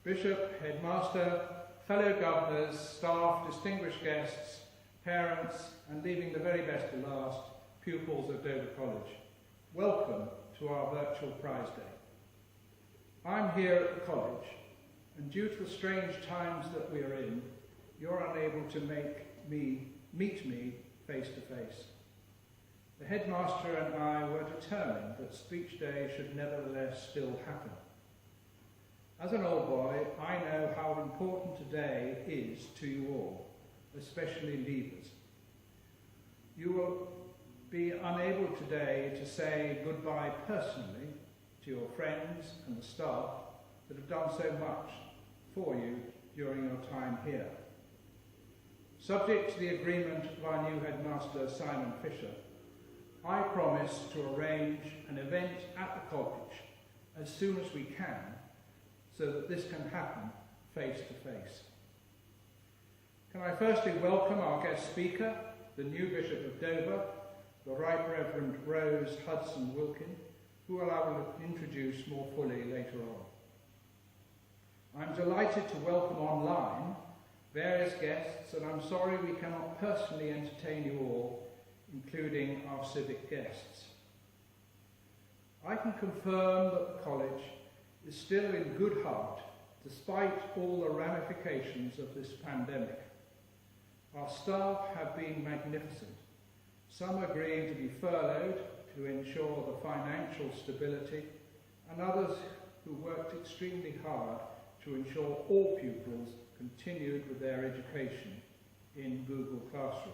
Bishop, Headmaster, fellow governors, staff, distinguished guests, parents, and leaving the very best to last, pupils of Dover College. Welcome to our virtual prize day. I'm here at the college, and due to the strange times that we are in, you're unable to meet me face to face. The headmaster and I were determined that speech day should nevertheless still happen. As an old boy, I know how important today is to you all, especially leavers. You will be unable today to say goodbye personally to your friends and the staff that have done so much for you during your time here. Subject to the agreement of our new headmaster, Simon Fisher, I promise to arrange an event at the college as soon as we can so that this can happen face to face. Can I firstly welcome our guest speaker, the new Bishop of Dover, the Right Reverend Rose Hudson Wilkin, who I will introduce more fully later on. I'm delighted to welcome online various guests, and I'm sorry we cannot personally entertain you all, including our civic guests. I can confirm that the college is still in good heart, despite all the ramifications of this pandemic. Our staff have been magnificent, some agreeing to be furloughed to ensure the financial stability, and others who worked extremely hard to ensure all pupils continued with their education in Google Classroom.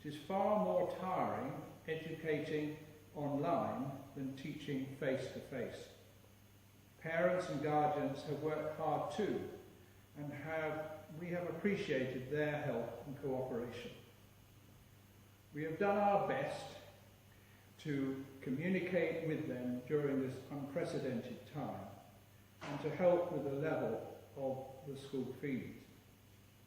It is far more tiring educating online than teaching face-to-face. Parents and guardians have worked hard too, and we have appreciated their help and cooperation. We have done our best to communicate with them during this unprecedented time and to help with the level of the school fees,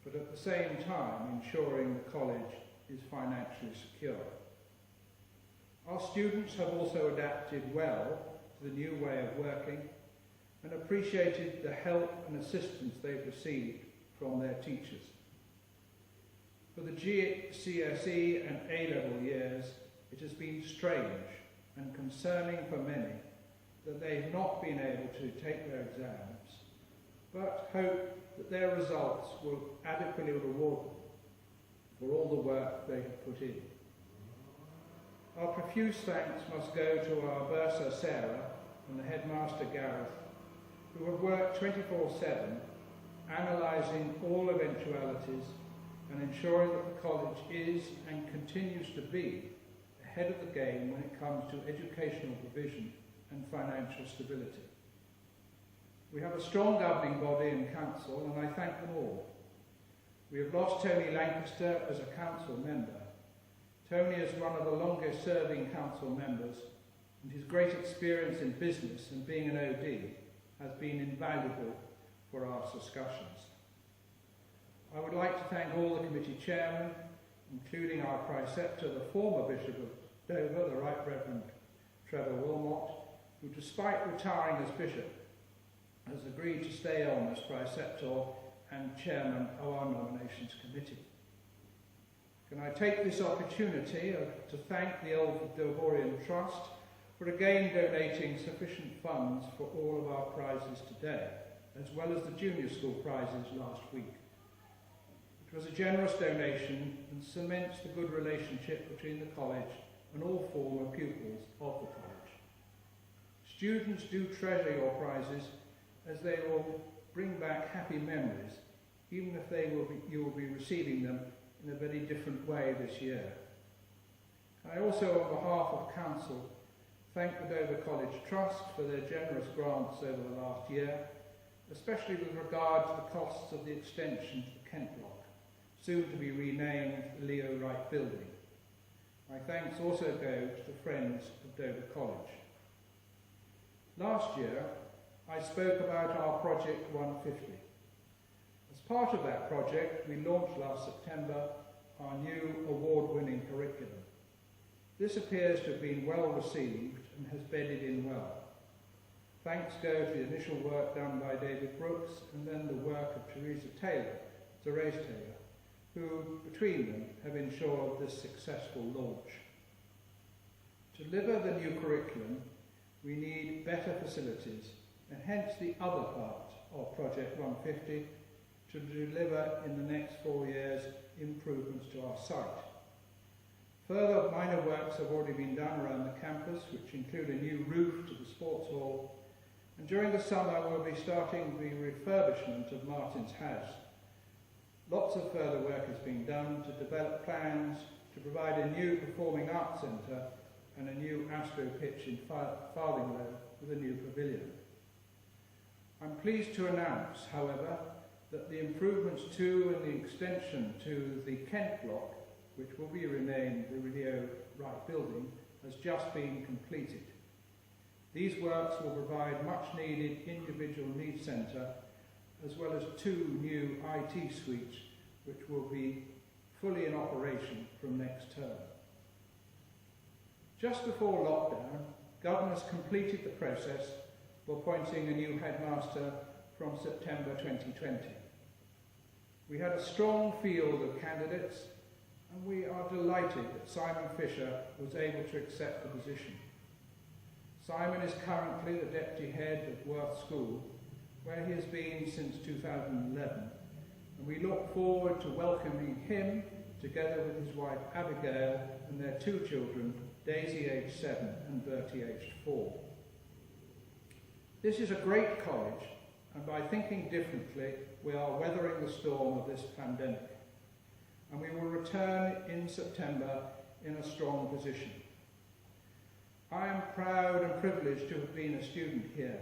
but at the same time ensuring the college is financially secure. Our students have also adapted well to the new way of working and appreciated the help and assistance they've received from their teachers. For the GCSE and A-level years, it has been strange and concerning for many that they've not been able to take their exams, but hope that their results will adequately reward them for all the work they have put in. Our profuse thanks must go to our bursar Sarah and the headmaster Gareth, who have worked 24/7, analysing all eventualities and ensuring that the college is and continues to be ahead of the game when it comes to educational provision and financial stability. We have a strong governing body and council, and I thank them all. We have lost Tony Lancaster as a council member. Tony is one of the longest serving council members, and his great experience in business and being an OD has been invaluable for our discussions. I would like to thank all the committee chairmen, including our preceptor, the former Bishop of Dover, the Right Reverend Trevor Wilmot, who, despite retiring as bishop, has agreed to stay on as preceptor and chairman of our nominations committee. Can I take this opportunity to thank the Old Dovorian Trust for again donating sufficient funds for all of our prizes today, as well as the junior school prizes last week. It was a generous donation and cements the good relationship between the college and all former pupils of the college. Students do treasure your prizes as they will bring back happy memories, even if you will be receiving them in a very different way this year. I also, on behalf of Council, thank the Dover College Trust for their generous grants over the last year, especially with regard to the costs of the extension to the Kent Block, soon to be renamed the Leo Wright Building. My thanks also go to the Friends of Dover College. Last year, I spoke about our Project 150. As part of that project, we launched last September our new award-winning curriculum. This appears to have been well received and has bedded in well. Thanks go to the initial work done by David Brooks and then the work of Theresa Taylor, who, between them, have ensured this successful launch. To deliver the new curriculum, we need better facilities, and hence the other part of Project 150, to deliver in the next 4 years improvements to our site. Further minor works have already been done around the campus, which include a new roof to the sports hall, and during the summer we'll be starting the refurbishment of Martin's house. Lots of further work has been done to develop plans to provide a new performing arts centre and a new Astro pitch in Farthinglow with a new pavilion. I'm pleased to announce, however, that the improvements to and the extension to the Kent block, which will remain the Radio Right building, has just been completed. These works will provide much needed individual needs centre as well as 2 new IT suites which will be fully in operation from next term. Just before lockdown, governors completed the process for appointing a new headmaster from September 2020. We had a strong field of candidates and we are delighted that Simon Fisher was able to accept the position. Simon is currently the deputy head of Worth School, where he has been since 2011, and we look forward to welcoming him together with his wife Abigail and their 2 children, Daisy aged 7 and Bertie aged 4. This is a great college, and by thinking differently, we are weathering the storm of this pandemic, and we will return in September in a strong position. I am proud and privileged to have been a student here.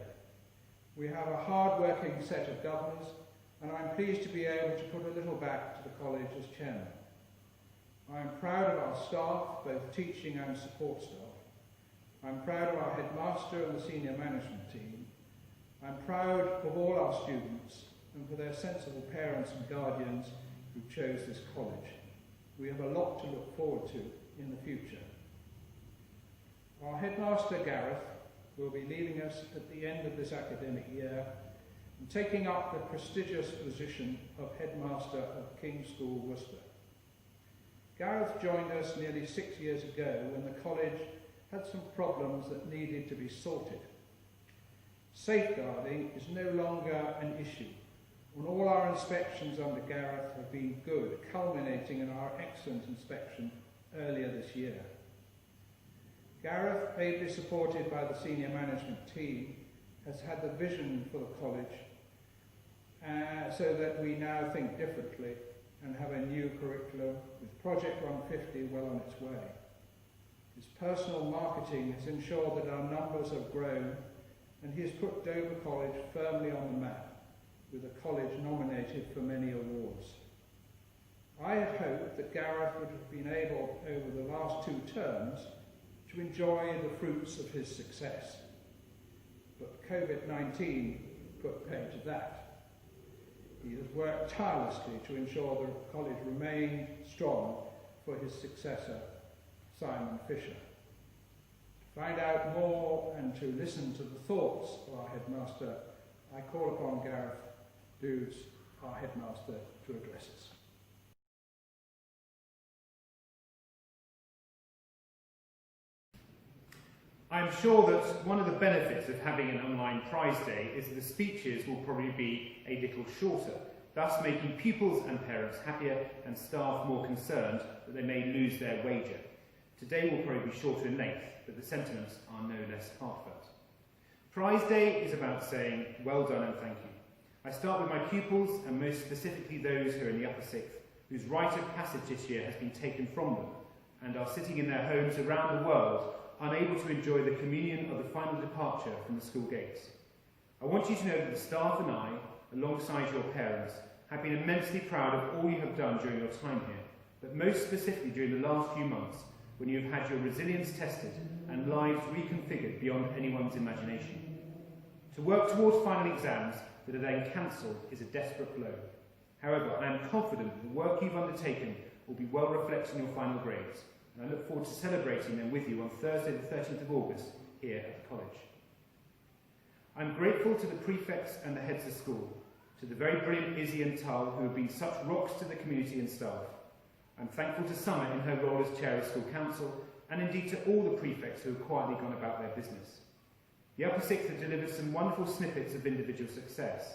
We have a hard-working set of governors, and I'm pleased to be able to put a little back to the college as chairman. I am proud of our staff, both teaching and support staff. I'm proud of our headmaster and the senior management team. I'm proud of all our students and for their sensible parents and guardians who chose this college. We have a lot to look forward to in the future. Our headmaster, Gareth, will be leaving us at the end of this academic year and taking up the prestigious position of headmaster of King's School, Worcester. Gareth joined us nearly 6 years ago when the college had some problems that needed to be sorted. Safeguarding is no longer an issue, and all our inspections under Gareth have been good, culminating in our excellent inspection earlier this year. Gareth, ably supported by the senior management team, has had the vision for the college so that we now think differently and have a new curriculum with Project 150 well on its way. His personal marketing has ensured that our numbers have grown, and he has put Dover College firmly on the map, with the college nominated for many awards. I had hoped that Gareth would have been able, over the last 2 terms, to enjoy the fruits of his success. But COVID-19 put paid to that. He has worked tirelessly to ensure the college remained strong for his successor, Simon Fisher. To find out more and to listen to the thoughts of our headmaster, I call upon Gareth Doods, our headmaster, to address us. I'm sure that one of the benefits of having an online prize day is that the speeches will probably be a little shorter, thus making pupils and parents happier and staff more concerned that they may lose their wager. Today will probably be shorter in length, but the sentiments are no less heartfelt. Prize day is about saying well done and thank you. I start with my pupils, and most specifically those who are in the upper sixth, whose rite of passage this year has been taken from them and are sitting in their homes around the world, unable to enjoy the communion of the final departure from the school gates. I want you to know that the staff and I, alongside your parents, have been immensely proud of all you have done during your time here, but most specifically during the last few months, when you have had your resilience tested and lives reconfigured beyond anyone's imagination. To work towards final exams that are then cancelled is a desperate blow. However, I am confident that the work you've undertaken will be well reflected in your final grades, and I look forward to celebrating them with you on Thursday the 13th of August here at the college. I'm grateful to the prefects and the heads of school, to the very brilliant Izzy and Tull who have been such rocks to the community and staff. I'm thankful to Summer in her role as chair of school council, and indeed to all the prefects who have quietly gone about their business. The Upper Sixth have delivered some wonderful snippets of individual success.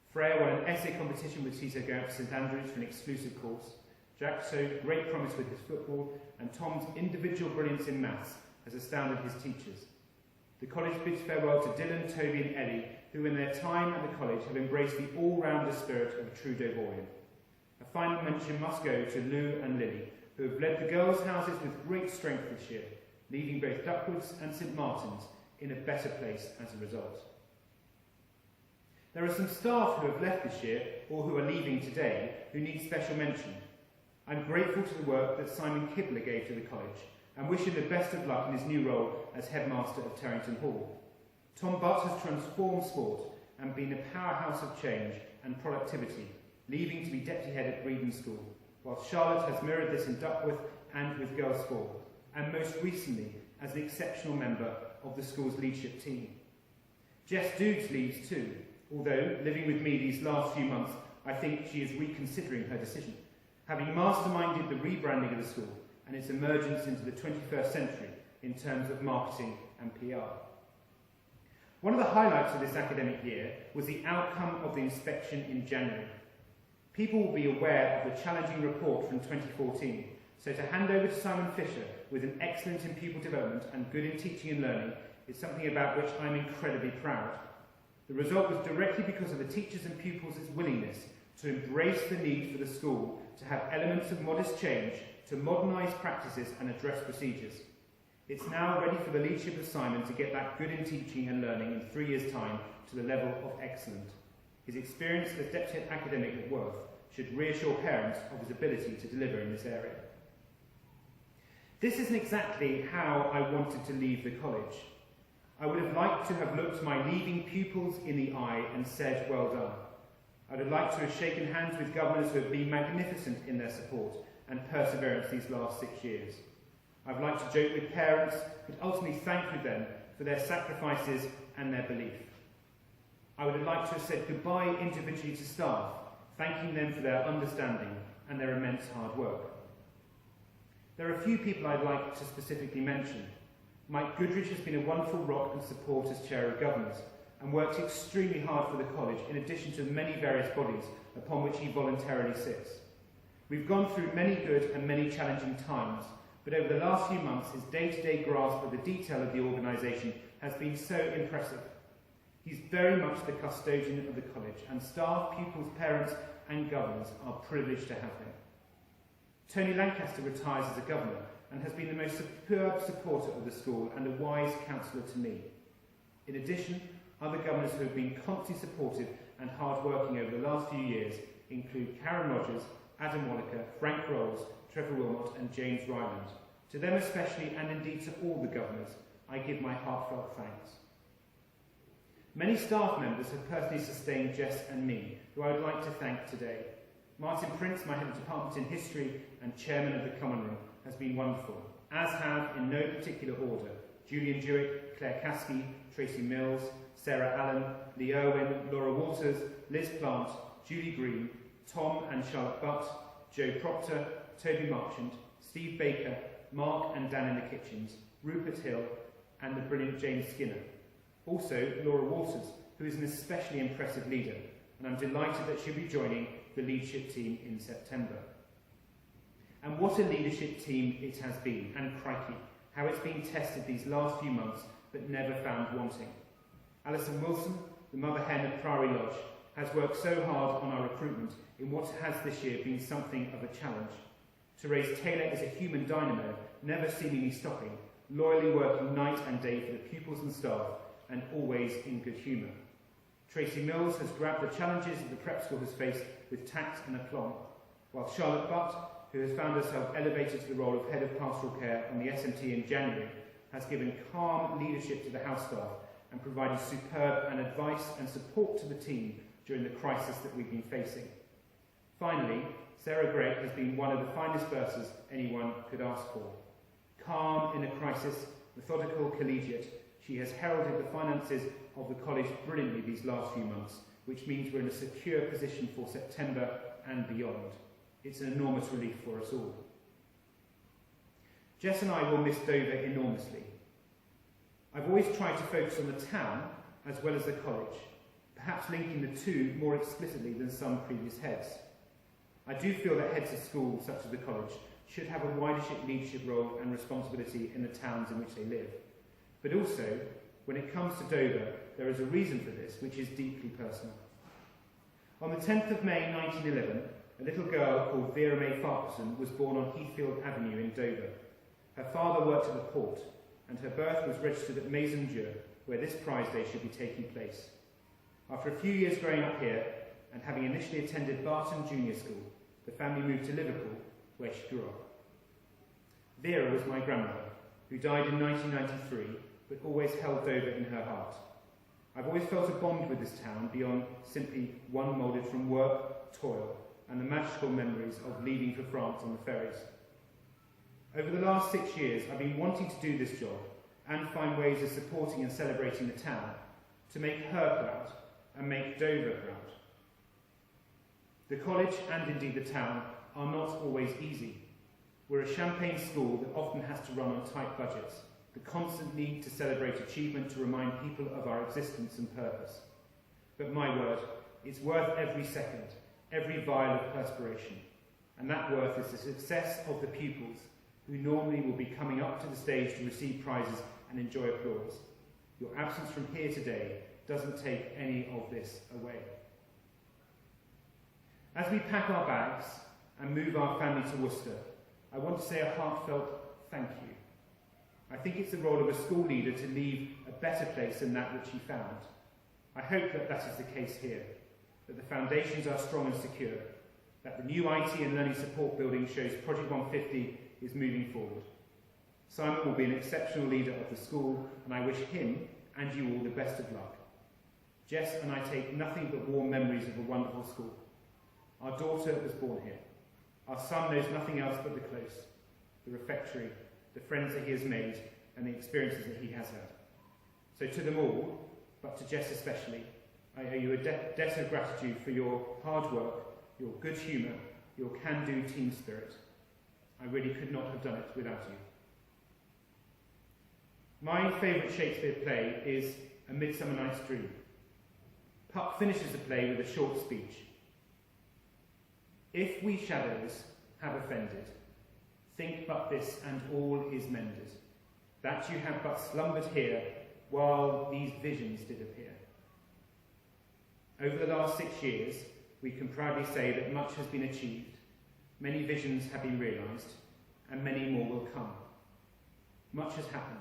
Freya won an essay competition with Tito going to St Andrews for an exclusive course. Jack showed great promise with his football, and Tom's individual brilliance in maths has astounded his teachers. The college bids farewell to Dylan, Toby and Ellie, who in their time at the college have embraced the all-rounder spirit of a true Devonian. A final mention must go to Lou and Lily, who have led the girls' houses with great strength this year, leaving both Duckwoods and St Martin's in a better place as a result. There are some staff who have left this year, or who are leaving today, who need special mention. I'm grateful to the work that Simon Kibler gave to the college, and wish him the best of luck in his new role as Headmaster of Terrington Hall. Tom Butt has transformed sport and been a powerhouse of change and productivity, leaving to be deputy head at Breedon School, while Charlotte has mirrored this in Duckworth and with girls' sport, and most recently as the exceptional member of the school's leadership team. Jess Doods leaves too, although, living with me these last few months, I think she is reconsidering her decision, having masterminded the rebranding of the school and its emergence into the 21st century in terms of marketing and PR. One of the highlights of this academic year was the outcome of the inspection in January. People will be aware of the challenging report from 2014, so to hand over to Simon Fisher with an excellent in pupil development and good in teaching and learning is something about which I'm incredibly proud. The result was directly because of the teachers and pupils' willingness to embrace the need for the school to have elements of modest change, to modernise practices and address procedures. It's now ready for the leadership of Simon to get that good in teaching and learning in 3 years' time to the level of excellent. His experience as deputy academic at Worth should reassure parents of his ability to deliver in this area. This isn't exactly how I wanted to leave the college. I would have liked to have looked my leaving pupils in the eye and said, well done. I would have liked to have shaken hands with governors who have been magnificent in their support and perseverance these last 6 years. I'd like to joke with parents, but ultimately thank with them for their sacrifices and their belief. I would have liked to have said goodbye individually to staff, thanking them for their understanding and their immense hard work. There are a few people I'd like to specifically mention. Mike Goodrich has been a wonderful rock and support as Chair of Governors and works extremely hard for the college in addition to the many various bodies upon which he voluntarily sits. We've gone through many good and many challenging times, but over the last few months his day-to-day grasp of the detail of the organisation has been so impressive. He's very much the custodian of the college, and staff, pupils, parents and governors are privileged to have him. Tony Lancaster retires as a governor and has been the most superb supporter of the school and a wise counsellor to me. In addition, other governors who have been constantly supportive and hard-working over the last few years include Karen Rogers, Adam Wallaker, Frank Rolls, Trevor Wilmot and James Ryland. To them especially, and indeed to all the governors, I give my heartfelt thanks. Many staff members have personally sustained Jess and me, who I would like to thank today. Martin Prince, my head of department in history and chairman of the Common Room, has been wonderful, as have, in no particular order, Julian Dewick, Claire Caskey, Tracy Mills, Sarah Allen, Lee Irwin, Laura Waters, Liz Plant, Julie Green, Tom and Charlotte Butt, Joe Proctor, Toby Marchant, Steve Baker, Mark and Dan in the kitchens, Rupert Hill, and the brilliant James Skinner. Also, Laura Waters, who is an especially impressive leader, and I'm delighted that she'll be joining the leadership team in September. And what a leadership team it has been, and crikey, how it's been tested these last few months, but never found wanting. Alison Wilson, the mother hen at Priory Lodge, has worked so hard on our recruitment in what has this year been something of a challenge. Therese Taylor is a human dynamo, never seemingly stopping, loyally working night and day for the pupils and staff, and always in good humour. Tracy Mills has grabbed the challenges that the prep school has faced with tact and aplomb, while Charlotte Butt, who has found herself elevated to the role of Head of Pastoral Care on the SMT in January, has given calm leadership to the house staff and provided superb advice and support to the team during the crisis that we've been facing. Finally, Sarah Gregg has been one of the finest bursars anyone could ask for. Calm in a crisis, methodical, collegiate, She has heralded the finances of the college brilliantly these last few months, which means we're in a secure position for September and beyond. It's an enormous relief for us all. Jess and I will miss Dover enormously. I've always tried to focus on the town as well as the college, perhaps linking the two more explicitly than some previous heads. I do feel that heads of schools, such as the college, should have a wider leadership role and responsibility in the towns in which they live. But also, when it comes to Dover, there is a reason for this, which is deeply personal. On the 10th of May 1911, a little girl called Vera May Farquharson was born on Heathfield Avenue in Dover. Her father worked at the port, and her birth was registered at Maison Dieu, where this prize day should be taking place. After a few years growing up here, and having initially attended Barton Junior School, the family moved to Liverpool, where she grew up. Vera was my grandmother, who died in 1993, but always held Dover in her heart. I've always felt a bond with this town beyond simply one moulded from work, toil, and the magical memories of leaving for France on the ferries. Over the last 6 years, I've been wanting to do this job and find ways of supporting and celebrating the town to make her proud and make Dover proud. The college and indeed the town are not always easy. We're a champagne school that often has to run on tight budgets, the constant need to celebrate achievement to remind people of our existence and purpose. But my word, it's worth every second, every vial of perspiration. And that worth is the success of the pupils, who normally will be coming up to the stage to receive prizes and enjoy applause. Your absence from here today doesn't take any of this away. As we pack our bags and move our family to Worcester, I want to say a heartfelt thank you. I think it's the role of a school leader to leave a better place than that which he found. I hope that that is the case here, that the foundations are strong and secure, that the new IT and learning support building shows Project 150 is moving forward. Simon will be an exceptional leader of the school, and I wish him and you all the best of luck. Jess and I take nothing but warm memories of a wonderful school. Our daughter was born here. Our son knows nothing else but the close, the refectory, the friends that he has made, and the experiences that he has had. So to them all, but to Jess especially, I owe you a debt of gratitude for your hard work, your good humour, your can-do team spirit. I really could not have done it without you. My favourite Shakespeare play is A Midsummer Night's Dream. Puck finishes the play with a short speech. If we shadows have offended, think but this and all is mended, that you have but slumbered here while these visions did appear. Over the last 6 years, we can proudly say that much has been achieved, many visions have been realised, and many more will come. Much has happened.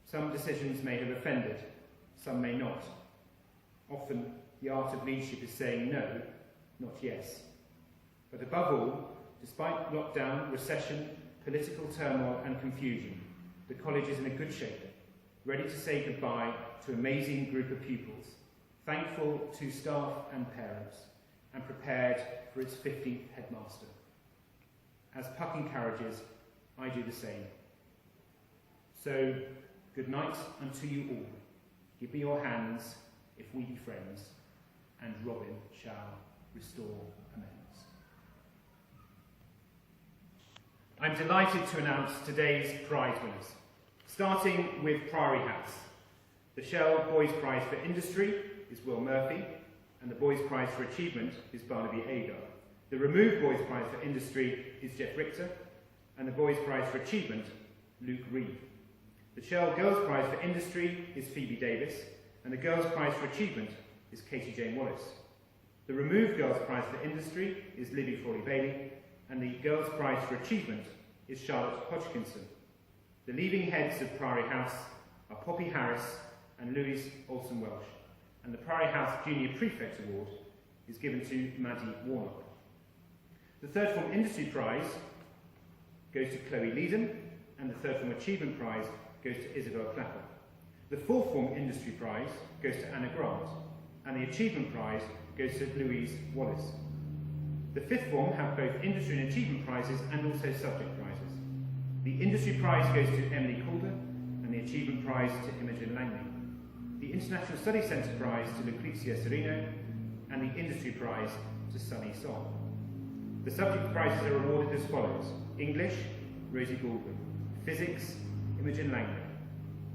Some decisions may have offended, some may not. Often, the art of leadership is saying no, not yes. But above all, despite lockdown, recession, political turmoil and confusion, the college is in a good shape, ready to say goodbye to an amazing group of pupils, thankful to staff and parents, and prepared for its 50th headmaster. As Puck encourages, I do the same. So, good night unto you all. Give me your hands, if we be friends, and Robin shall restore amends. I'm delighted to announce today's prize winners, starting with Priory House. The Shell Boys Prize for Industry is Will Murphy, and the Boys Prize for Achievement is Barnaby Agar. The Remove Boys Prize for Industry is Jeff Richter, and the Boys Prize for Achievement, Luke Reed. The Shell Girls Prize for Industry is Phoebe Davis, and the Girls Prize for Achievement is Katie Jane Wallace. The Remove Girls Prize for Industry is Libby Frawley-Bailey, and the Girls Prize for Achievement is Charlotte Hodgkinson. The leaving heads of Priory House are Poppy Harris and Louise Olsen-Welsh, and the Priory House Junior Prefect Award is given to Maddie Warnock. The Third Form Industry Prize goes to Chloe Leedon, and the Third Form Achievement Prize goes to Isabel Clapper. The Fourth Form Industry Prize goes to Anna Grant, and the Achievement Prize goes to Louise Wallace. The Fifth Form have both Industry and Achievement Prizes and also Subject Prizes. The Industry Prize goes to Emily Calder, and and the Achievement Prize to Imogen Langley, the International Study Centre Prize to Lucrezia Serino, and the Industry Prize to Sunny Song. The subject prizes are awarded as follows: English, Rosie Baldwin; Physics, Imogen Langley;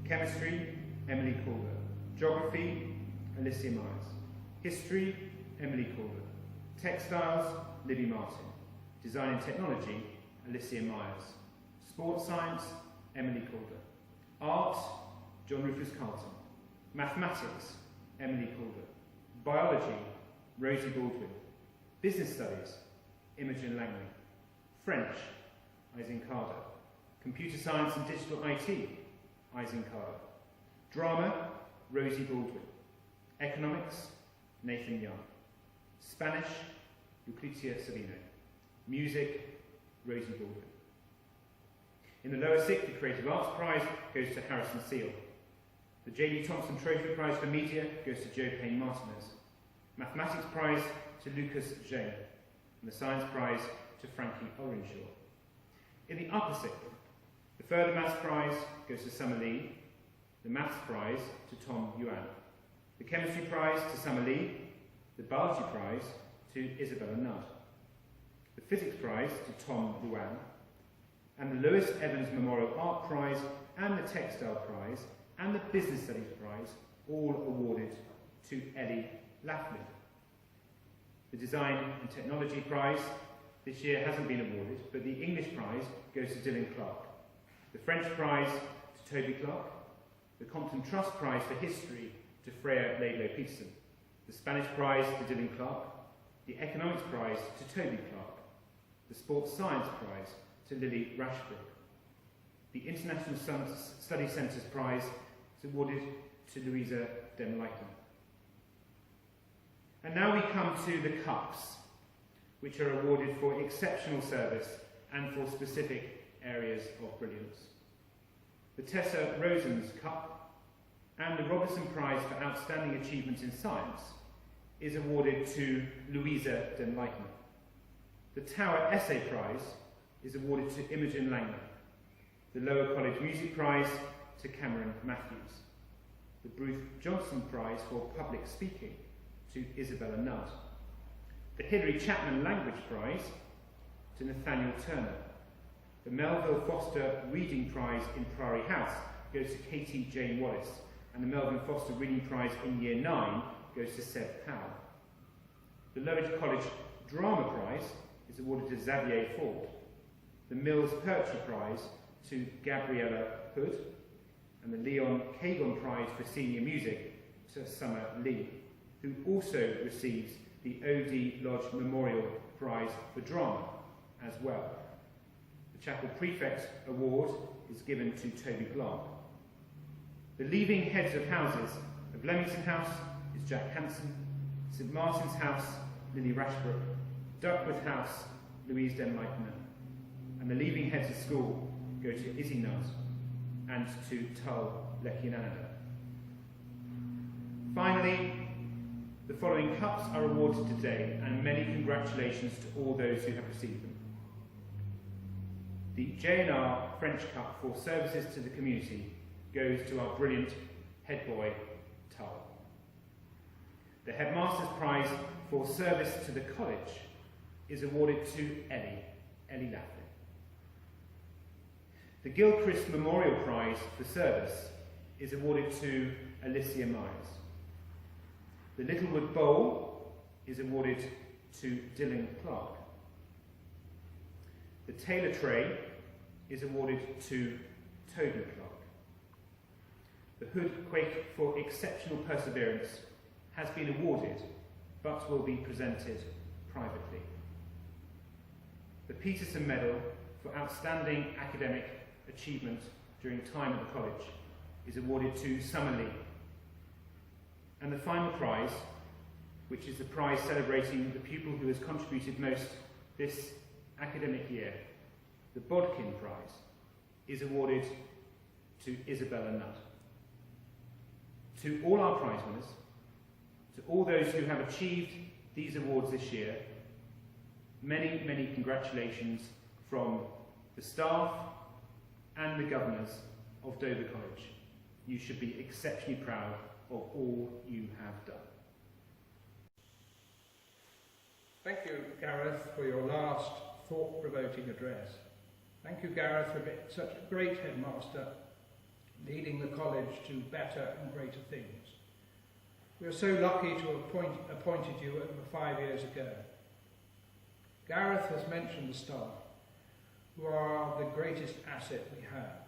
Chemistry, Emily Calder; Geography, Alicia Myers; History, Emily Calder; Textiles, Libby Martin; Design and Technology, Alicia Myers; Sports Science, Emily Calder; Art, John Rufus Carlton; Mathematics, Emily Calder; Biology, Rosie Baldwin; Business Studies, Imogen Langley; French, Ising Carter; Computer Science and Digital IT, Ising Carter; Drama, Rosie Baldwin; Economics, Nathan Young; Spanish, Lucrezia Serino; Music, Rosie Baldwin. In the lower sixth, the Creative Arts Prize goes to Harrison Seal. The J.D. Thompson Trophy Prize for Media goes to Joe Payne Martinez. Mathematics Prize to Lucas Jain, and the Science Prize to Frankie Olrenshaw. In the upper sixth, the Further Maths Prize goes to Summer Lee, the Maths Prize to Tom Yuan, the Chemistry Prize to Summer Lee, the Biology Prize to Isabella Nudd, the Physics Prize to Tom Yuan, and the Lewis Evans Memorial Art Prize and the Textile Prize and the Business Studies Prize, all awarded to Ellie Laughlin. The Design and Technology Prize this year hasn't been awarded, but the English Prize goes to Dylan Clark, the French Prize to Toby Clark, the Compton Trust Prize for History to Freya Laidlow-Peterson, the Spanish Prize to Dylan Clark, the Economics Prize to Toby Clark, the Sports Science Prize to Lily Rashbrook. The International Study Centre's Prize is awarded to Louisa Denleichman. And now we come to the cups, which are awarded for exceptional service and for specific areas of brilliance. The Tessa Rosens Cup and the Robertson Prize for Outstanding Achievement in Science is awarded to Louisa Denleichman. The Tower Essay Prize is awarded to Imogen Langley. The Lower College Music Prize to Cameron Matthews. The Bruce Johnson Prize for Public Speaking to Isabella Nudd. The Hilary Chapman Language Prize to Nathaniel Turner. The Melville Foster Reading Prize in Priory House goes to Katie Jane Wallace, and the Melville Foster Reading Prize in Year 9 goes to Seb Powell. The Lowridge College Drama Prize is awarded to Xavier Ford. The Mills Percher Prize to Gabriella Hood, and the Leon Kagon Prize for Senior Music to Summer Lee, who also receives the O.D. Lodge Memorial Prize for Drama as well. The Chapel Prefect Award is given to Toby Clark. The Leaving Heads of Houses of Leamington House is Jack Hanson, St Martin's House, Lily Rashbrook, Duckworth House, Louise Denleichner, and the Leaving Heads of School go to Izzy Nutt and to Tull Lekiananda. Finally, the following cups are awarded today, and many congratulations to all those who have received them. The J&R French Cup for services to the community goes to our brilliant head boy, Tull. The Headmaster's Prize for service to the college is awarded to Ellie Laughlin. The Gilchrist Memorial Prize for service is awarded to Alicia Myers. The Littlewood Bowl is awarded to Dylan Clark. The Taylor Tray is awarded to Toby Clark. The Hood Quake for Exceptional Perseverance has been awarded, but will be presented privately. The Peterson Medal for Outstanding Academic Achievement during time at the college is awarded to Summer Lee. And the final prize, which is the prize celebrating the pupil who has contributed most this academic year, the Bodkin Prize, is awarded to Isabella Nutt. To all our prize winners, to all those who have achieved these awards this year, many, many congratulations from the staff and the governors of Dover College. You should be exceptionally proud of all you have done. Thank you, Gareth, for your last thought-provoking address. Thank you, Gareth, for being such a great headmaster, leading the college to better and greater things. We are so lucky to have appointed you over 5 years ago. Gareth has mentioned the staff, who are the greatest asset we have.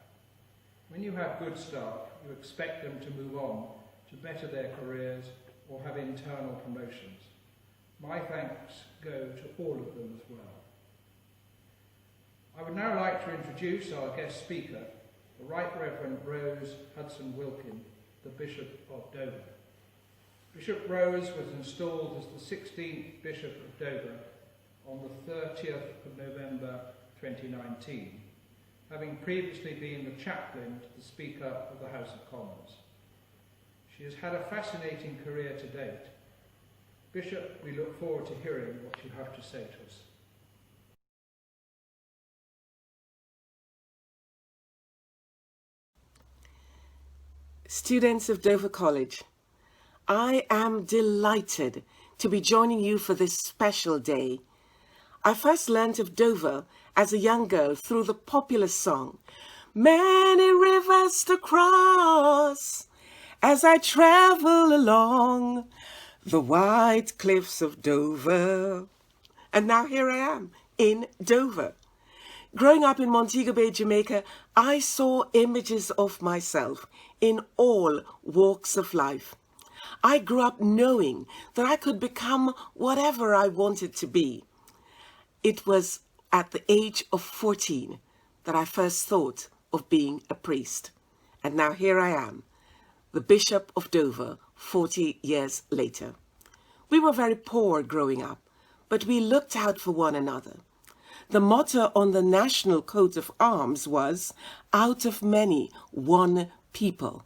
When you have good staff, you expect them to move on to better their careers or have internal promotions. My thanks go to all of them as well. I would now like to introduce our guest speaker, the Right Reverend Rose Hudson Wilkin, the Bishop of Dover. Bishop Rose was installed as the 16th Bishop of Dover on the 30th of November 2019, having previously been the chaplain to the Speaker of the House of Commons. She has had a fascinating career to date. Bishop, we look forward to hearing what you have to say to us. Students of Dover College, I am delighted to be joining you for this special day. I first learnt of Dover as a young girl through the popular song, "Many rivers to cross as I travel along the white cliffs of Dover." And now here I am in Dover. Growing up in Montego Bay, Jamaica, I saw images of myself in all walks of life. I grew up knowing that I could become whatever I wanted to be. It was at the age of 14 that I first thought of being a priest. And now here I am, the Bishop of Dover, 40 years later. We were very poor growing up, but we looked out for one another. The motto on the national coat of arms was, "Out of many, one people."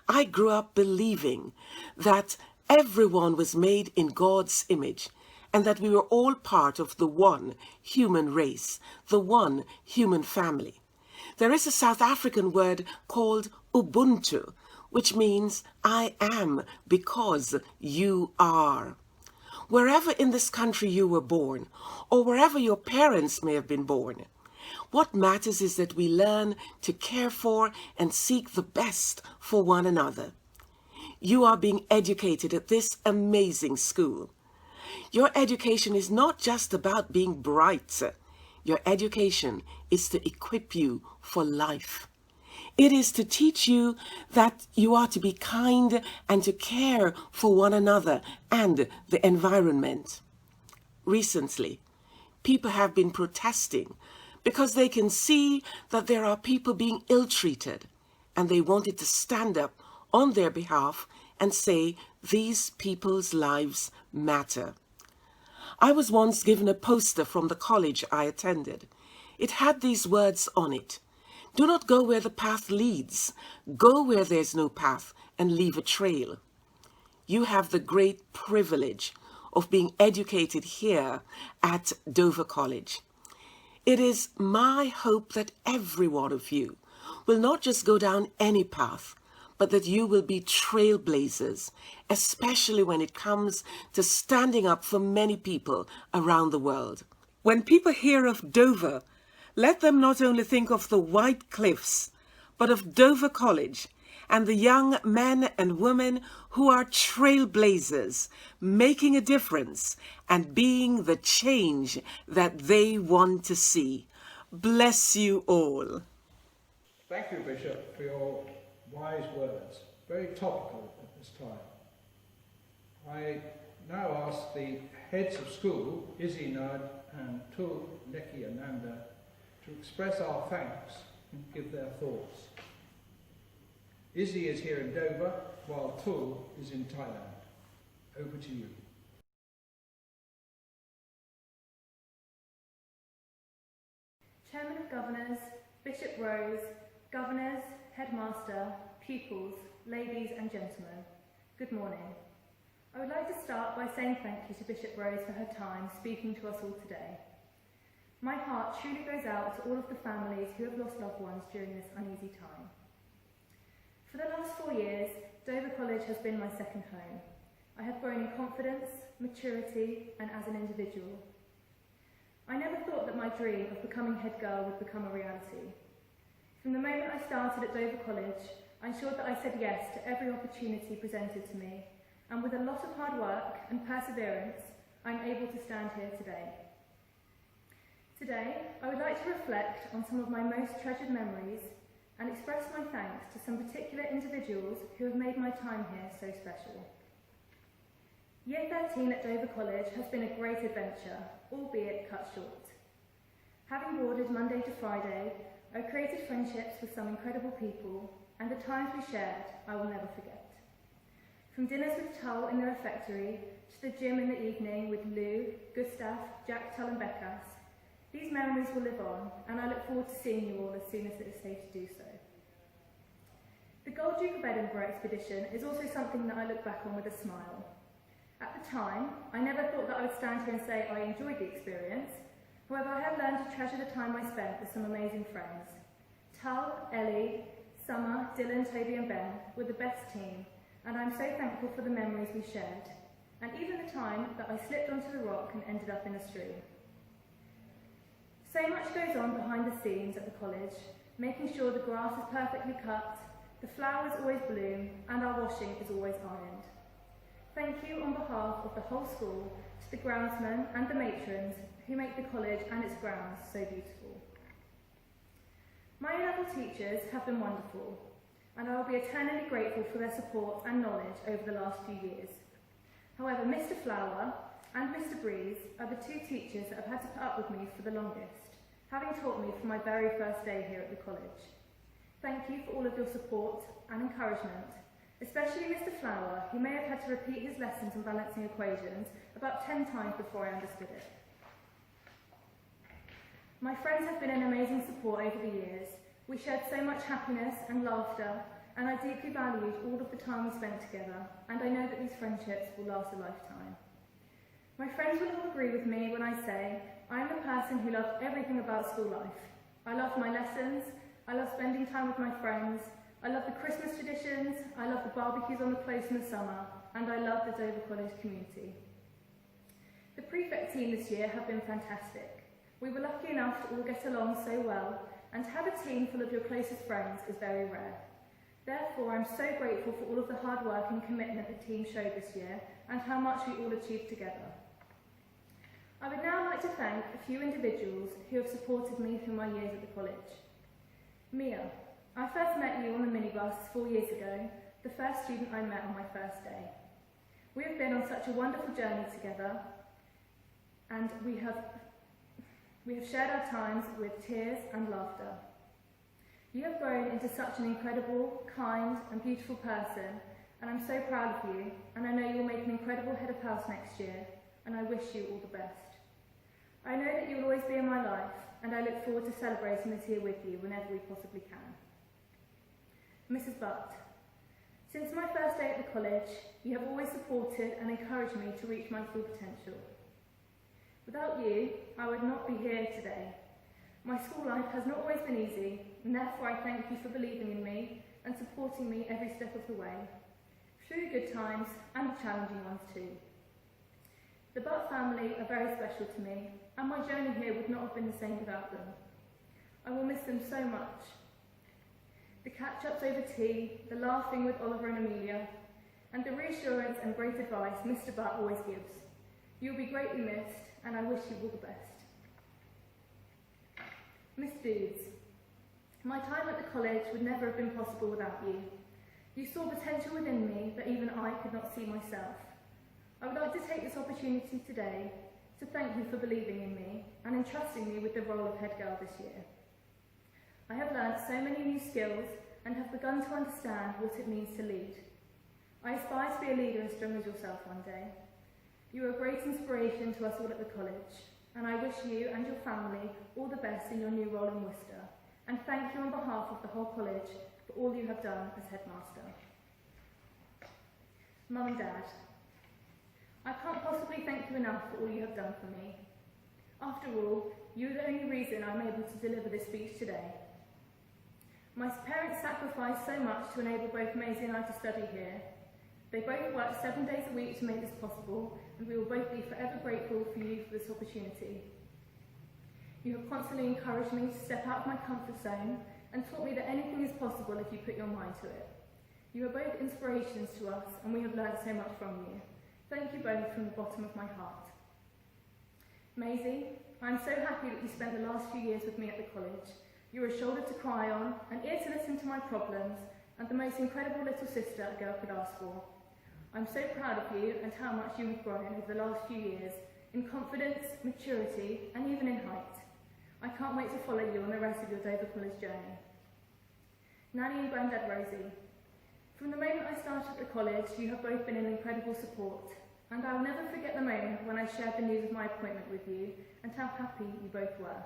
I grew up believing that everyone was made in God's image and that we were all part of the one human race, the one human family. There is a South African word called Ubuntu, which means I am because you are. Wherever in this country you were born, or wherever your parents may have been born, what matters is that we learn to care for and seek the best for one another. You are being educated at this amazing school. Your education is not just about being bright. Your education is to equip you for life. It is to teach you that you are to be kind and to care for one another and the environment. Recently, people have been protesting because they can see that there are people being ill-treated, and they wanted to stand up on their behalf and say, these people's lives matter. I was once given a poster from the college I attended. It had these words on it: "Do not go where the path leads. Go where there's no path and leave a trail." You have the great privilege of being educated here at Dover College. It is my hope that every one of you will not just go down any path, but that you will be trailblazers, especially when it comes to standing up for many people around the world. When people hear of Dover, let them not only think of the white cliffs, but of Dover College and the young men and women who are trailblazers, making a difference and being the change that they want to see. Bless you all. Thank you, Bishop, for your wise words. Very topical at this time. I now ask the heads of school, Izzy Nud and Tul Leki Ananda, to express our thanks and give their thoughts. Izzy is here in Dover, while Tul is in Thailand. Over to you. Chairman of Governors, Bishop Rose, Governors, Headmaster, pupils, ladies and gentlemen, good morning. I would like to start by saying thank you to Bishop Rose for her time speaking to us all today. My heart truly goes out to all of the families who have lost loved ones during this uneasy time. For the last 4 years, Dover College has been my second home. I have grown in confidence, maturity, and as an individual. I never thought that my dream of becoming head girl would become a reality. From the moment I started at Dover College, I ensured that I said yes to every opportunity presented to me, and with a lot of hard work and perseverance, I'm able to stand here today. Today, I would like to reflect on some of my most treasured memories and express my thanks to some particular individuals who have made my time here so special. Year 13 at Dover College has been a great adventure, albeit cut short. Having boarded Monday to Friday, I created friendships with some incredible people, and the times we shared I will never forget. From dinners with Tull in the refectory to the gym in the evening with Lou, Gustav, Jack, Tull and Beckas, these memories will live on, and I look forward to seeing you all as soon as it is safe to do so. The Gold Duke of Edinburgh expedition is also something that I look back on with a smile. At the time, I never thought that I would stand here and say I enjoyed the experience. However, I have learned to treasure the time I spent with some amazing friends. Tull, Ellie, Summer, Dylan, Toby and Ben were the best team, and I'm so thankful for the memories we shared, and even the time that I slipped onto the rock and ended up in a stream. So much goes on behind the scenes at the college, making sure the grass is perfectly cut, the flowers always bloom, and our washing is always ironed. Thank you on behalf of the whole school to the groundsmen and the matrons who make the college and its grounds so beautiful. My A-level teachers have been wonderful, and I will be eternally grateful for their support and knowledge over the last few years. However, Mr. Flower and Mr. Breeze are the two teachers that have had to put up with me for the longest, having taught me from my very first day here at the college. Thank you for all of your support and encouragement, especially Mr. Flower, who may have had to repeat his lessons on balancing equations about 10 times before I understood it. My friends have been an amazing support over the years. We shared so much happiness and laughter, and I deeply valued all of the time we spent together, and I know that these friendships will last a lifetime. My friends will all agree with me when I say I am the person who loves everything about school life. I love my lessons, I love spending time with my friends, I love the Christmas traditions, I love the barbecues on the close in the summer, and I love the Dover College community. The prefect team this year have been fantastic. We were lucky enough to all get along so well, and to have a team full of your closest friends is very rare. Therefore, I'm so grateful for all of the hard work and commitment the team showed this year, and how much we all achieved together. I would now like to thank a few individuals who have supported me through my years at the college. Mia, I first met you on the minibus 4 years ago, the first student I met on my first day. We have been on such a wonderful journey together, and we have shared our times with tears and laughter. You have grown into such an incredible, kind and beautiful person, and I'm so proud of you, and I know you will make an incredible head of house next year, and I wish you all the best. I know that you will always be in my life, and I look forward to celebrating this year with you whenever we possibly can. Mrs. Butt, since my first day at the college, you have always supported and encouraged me to reach my full potential. Without you, I would not be here today. My school life has not always been easy, and therefore I thank you for believing in me and supporting me every step of the way, through the good times and the challenging ones too. The Butt family are very special to me, and my journey here would not have been the same without them. I will miss them so much. The catch-ups over tea, the laughing with Oliver and Amelia, and the reassurance and great advice Mr. Butt always gives. You will be greatly missed, and I wish you all the best. Miss Booths, my time at the college would never have been possible without you. You saw potential within me that even I could not see myself. I would like to take this opportunity today to thank you for believing in me and entrusting me with the role of head girl this year. I have learnt so many new skills and have begun to understand what it means to lead. I aspire to be a leader as strong as yourself one day. You are a great inspiration to us all at the college, and I wish you and your family all the best in your new role in Worcester, and thank you on behalf of the whole college for all you have done as headmaster. Mum and Dad, I can't possibly thank you enough for all you have done for me. After all, you are the only reason I'm able to deliver this speech today. My parents sacrificed so much to enable both Maisie and I to study here. They both worked 7 days a week to make this possible, and we will both be forever grateful for you for this opportunity. You have constantly encouraged me to step out of my comfort zone and taught me that anything is possible if you put your mind to it. You are both inspirations to us, and we have learned so much from you. Thank you both from the bottom of my heart. Maisie, I am so happy that you spent the last few years with me at the college. You are a shoulder to cry on, an ear to listen to my problems, and the most incredible little sister a girl could ask for. I'm so proud of you and how much you have grown over the last few years in confidence, maturity, and even in height. I can't wait to follow you on the rest of your Dover College journey. Nanny and Grandad Rosie, from the moment I started at the college, you have both been an incredible support, and I will never forget the moment when I shared the news of my appointment with you and how happy you both were.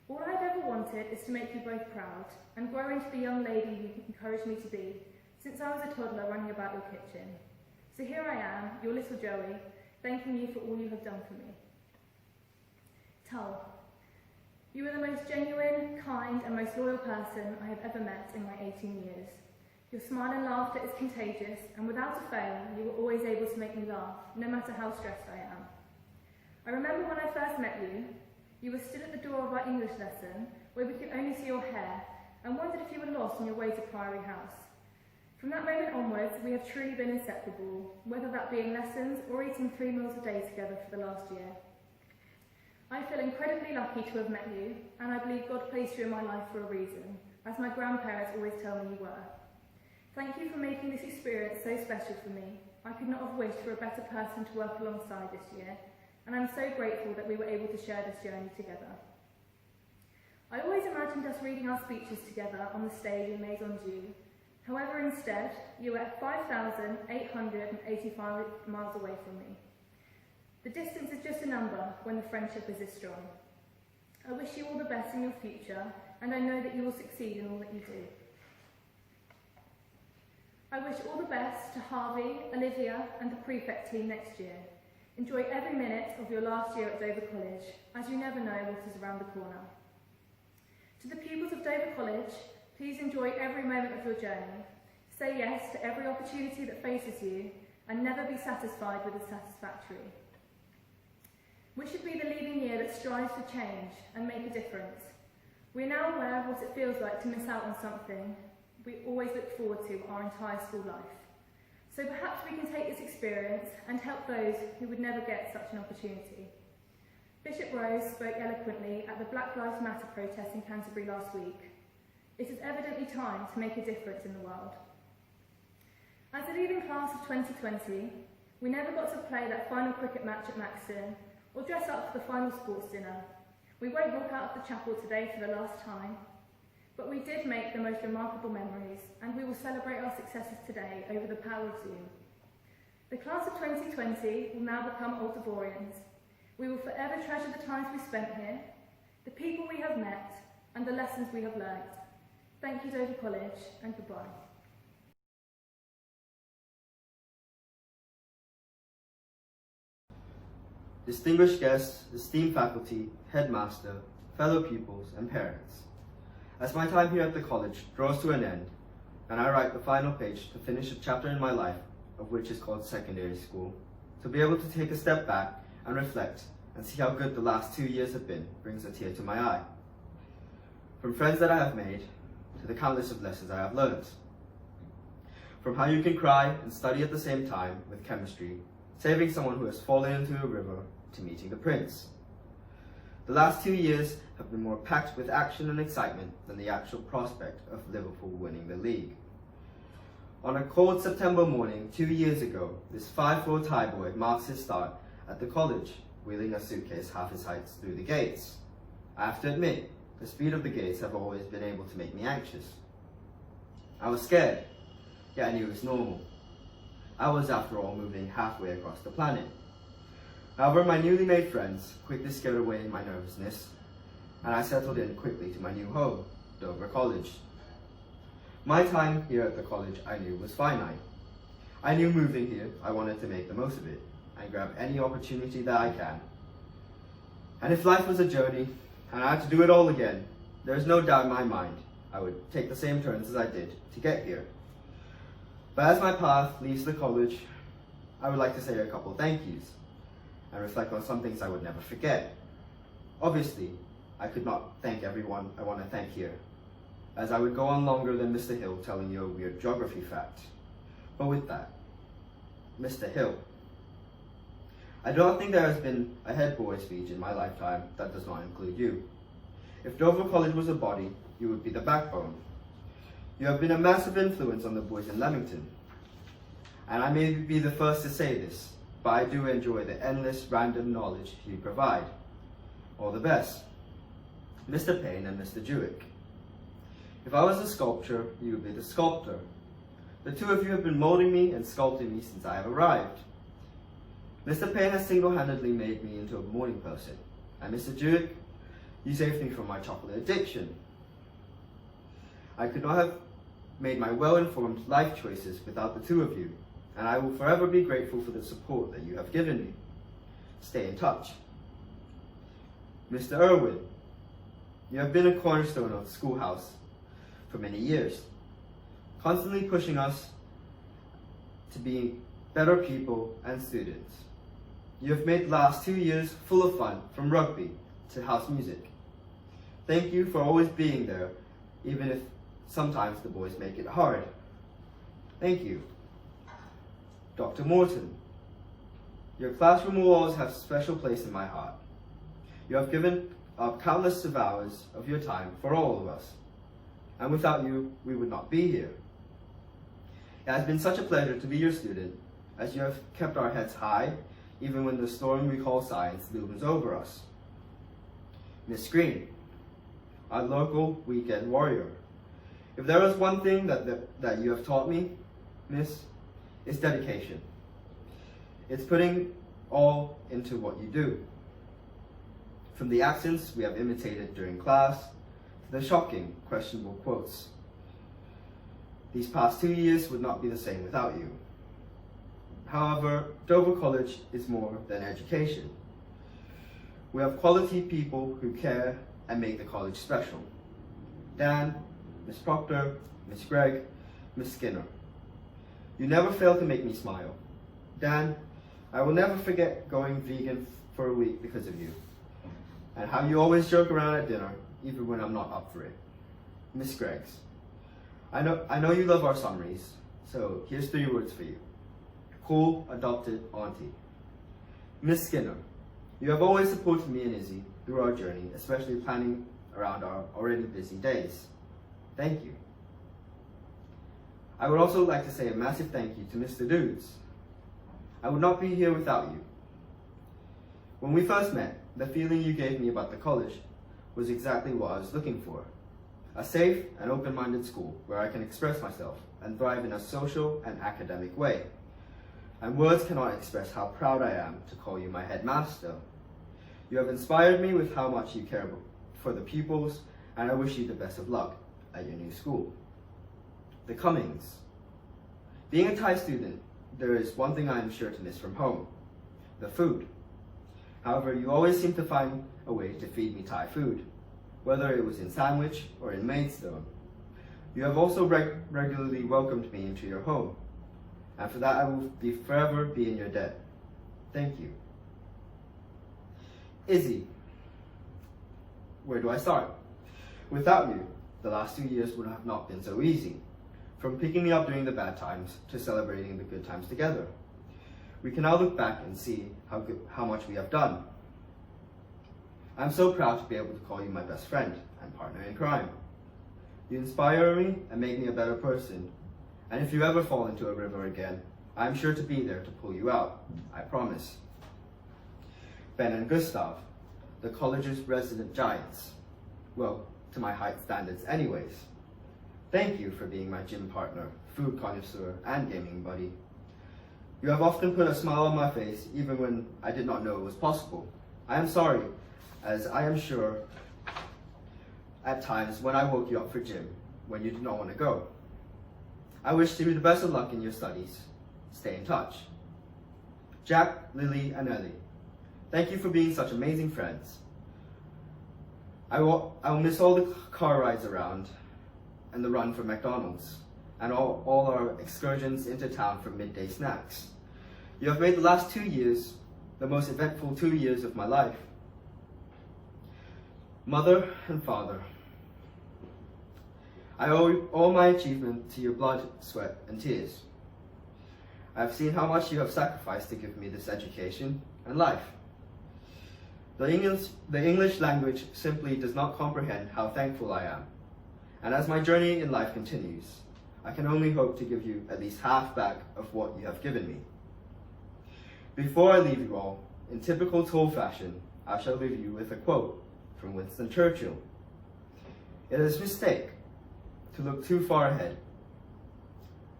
All I've ever wanted is to make you both proud and grow into the young lady you encouraged me to be since I was a toddler running about your kitchen. So here I am, your little Joey, thanking you for all you have done for me. Tull, you are the most genuine, kind and most loyal person I have ever met in my 18 years. Your smile and laughter is contagious, and without a fail, you were always able to make me laugh, no matter how stressed I am. I remember when I first met you, you were stood at the door of our English lesson, where we could only see your hair, and wondered if you were lost on your way to Priory House. From that moment onwards, we have truly been inseparable, whether that be in lessons or eating 3 meals a day together for the last year. I feel incredibly lucky to have met you, and I believe God placed you in my life for a reason, as my grandparents always tell me you were. Thank you for making this experience so special for me. I could not have wished for a better person to work alongside this year, and I'm so grateful that we were able to share this journey together. I always imagined us reading our speeches together on the stage in Maison Dieu. However, instead, you were at 5,885 miles away from me. The distance is just a number when the friendship is this strong. I wish you all the best in your future, and I know that you will succeed in all that you do. I wish all the best to Harvey, Olivia, and the prefect team next year. Enjoy every minute of your last year at Dover College, as you never know what is around the corner. To the pupils of Dover College, please enjoy every moment of your journey. Say yes to every opportunity that faces you, and never be satisfied with the satisfactory. We should be the leading year that strives to change and make a difference. We are now aware of what it feels like to miss out on something we always look forward to our entire school life. So perhaps we can take this experience and help those who would never get such an opportunity. Bishop Rose spoke eloquently at the Black Lives Matter protest in Canterbury last week. It is evidently time to make a difference in the world. As the leaving class of 2020, we never got to play that final cricket match at Maxton or dress up for the final sports dinner. We won't walk out of the chapel today for the last time, but we did make the most remarkable memories, and we will celebrate our successes today over the power of Zoom. The class of 2020 will now become Old Devorians. We will forever treasure the times we spent here, the people we have met, and the lessons we have learnt. Thank you, Dover College, and goodbye. Distinguished guests, esteemed faculty, headmaster, fellow pupils, and parents. As my time here at the college draws to an end, and I write the final page to finish a chapter in my life, of which is called secondary school, to be able to take a step back and reflect and see how good the last 2 years have been brings a tear to my eye. From friends that I have made, to the countless of lessons I have learned. From how you can cry and study at the same time with chemistry, saving someone who has fallen into a river, to meeting the prince. The last 2 years have been more packed with action and excitement than the actual prospect of Liverpool winning the league. On a cold September morning 2 years ago, this 5'4" Thai boy marks his start at the college, wheeling a suitcase half his height through the gates. I have to admit, the speed of the gates have always been able to make me anxious. I was scared, yet I knew it was normal. I was, after all, moving halfway across the planet. However, my newly made friends quickly scared away my nervousness, and I settled in quickly to my new home, Dover College. My time here at the college I knew was finite. I knew moving here, I wanted to make the most of it, and grab any opportunity that I can. And if life was a journey, and I had to do it all again, there is no doubt in my mind I would take the same turns as I did to get here. But as my path leaves the college, I would like to say a couple thank yous and reflect on some things I would never forget. Obviously, I could not thank everyone I want to thank here, as I would go on longer than Mr. Hill telling you a weird geography fact. But with that, Mr. Hill, I do not think there has been a head boy speech in my lifetime that does not include you. If Dover College was a body, you would be the backbone. You have been a massive influence on the boys in Leamington. And I may be the first to say this, but I do enjoy the endless random knowledge you provide. All the best, Mr. Payne and Mr. Jewett. If I was a sculptor, you would be the sculptor. The two of you have been molding me and sculpting me since I have arrived. Mr. Payne has single-handedly made me into a morning person, and Mr. Jewett, you saved me from my chocolate addiction. I could not have made my well-informed life choices without the two of you, and I will forever be grateful for the support that you have given me. Stay in touch. Mr. Irwin, you have been a cornerstone of the schoolhouse for many years, constantly pushing us to be better people and students. You have made the last 2 years full of fun, from rugby to house music. Thank you for always being there, even if sometimes the boys make it hard. Thank you. Dr. Morton, your classroom will always have a special place in my heart. You have given up countless of hours of your time for all of us, and without you, we would not be here. It has been such a pleasure to be your student, as you have kept our heads high, even when the storm we call science looms over us. Miss Green, our local weekend warrior. If there was one thing that you have taught me, Miss, it's dedication. It's putting all into what you do. From the accents we have imitated during class, to the shocking, questionable quotes. These past 2 years would not be the same without you. However, Dover College is more than education. We have quality people who care and make the college special. Dan, Miss Proctor, Miss Gregg, Miss Skinner. You never fail to make me smile. Dan, I will never forget going vegan for a week because of you, and how you always joke around at dinner, even when I'm not up for it. Miss Greggs, I know you love our summaries, so here's 3 words for you. Cool, adopted auntie. Miss Skinner, you have always supported me and Izzy through our journey, especially planning around our already busy days. Thank you. I would also like to say a massive thank you to Mr. Dudes. I would not be here without you. When we first met, the feeling you gave me about the college was exactly what I was looking for. A safe and open-minded school where I can express myself and thrive in a social and academic way. And words cannot express how proud I am to call you my headmaster. You have inspired me with how much you care for the pupils, and I wish you the best of luck at your new school. The Cummings. Being a Thai student, there is one thing I am sure to miss from home: the food. However, you always seem to find a way to feed me Thai food, whether it was in Sandwich or in Maidstone. You have also regularly welcomed me into your home, and for that I will forever be in your debt. Thank you. Izzy. Where do I start? Without you, the last 2 years would have not been so easy. From picking me up during the bad times to celebrating the good times together. We can now look back and see how much we have done. I'm so proud to be able to call you my best friend and partner in crime. You inspire me and make me a better person. And if you ever fall into a river again, I'm sure to be there to pull you out. I promise. Ben and Gustav, the college's resident giants. Well, to my height standards anyways. Thank you for being my gym partner, food connoisseur, and gaming buddy. You have often put a smile on my face even when I did not know it was possible. I am sorry, as I am sure at times when I woke you up for gym when you did not want to go. I wish you the best of luck in your studies. Stay in touch. Jack, Lily, and Ellie, thank you for being such amazing friends. I will miss all the car rides around, and the run from McDonald's, and all our excursions into town for midday snacks. You have made the last 2 years the most eventful 2 years of my life. Mother and father, I owe all my achievement to your blood, sweat, and tears. I have seen how much you have sacrificed to give me this education and life. The English language simply does not comprehend how thankful I am. And as my journey in life continues, I can only hope to give you at least half back of what you have given me. Before I leave you all, in typical Toll fashion, I shall leave you with a quote from Winston Churchill. It is a mistake to look too far ahead.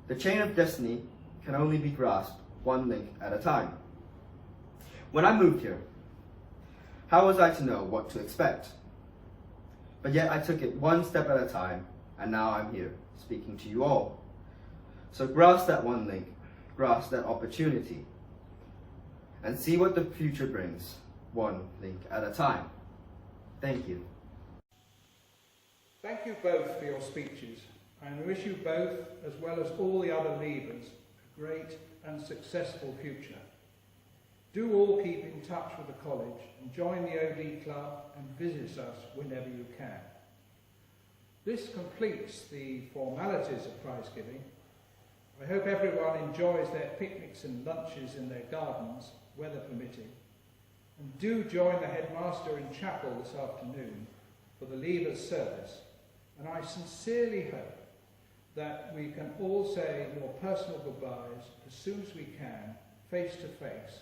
The chain of destiny can only be grasped one link at a time. When I moved here, how was I to know what to expect? But yet I took it one step at a time, and now I'm here, speaking to you all. So grasp that one link, grasp that opportunity, and see what the future brings, one link at a time. Thank you. Thank you both for your speeches, and wish you both, as well as all the other leavers, a great and successful future. Do all keep in touch with the college and join the OD Club and visit us whenever you can. This completes the formalities of prize giving. I hope everyone enjoys their picnics and lunches in their gardens, weather permitting. And do join the headmaster in chapel this afternoon for the leavers' service. And I sincerely hope that we can all say more personal goodbyes as soon as we can, face to face,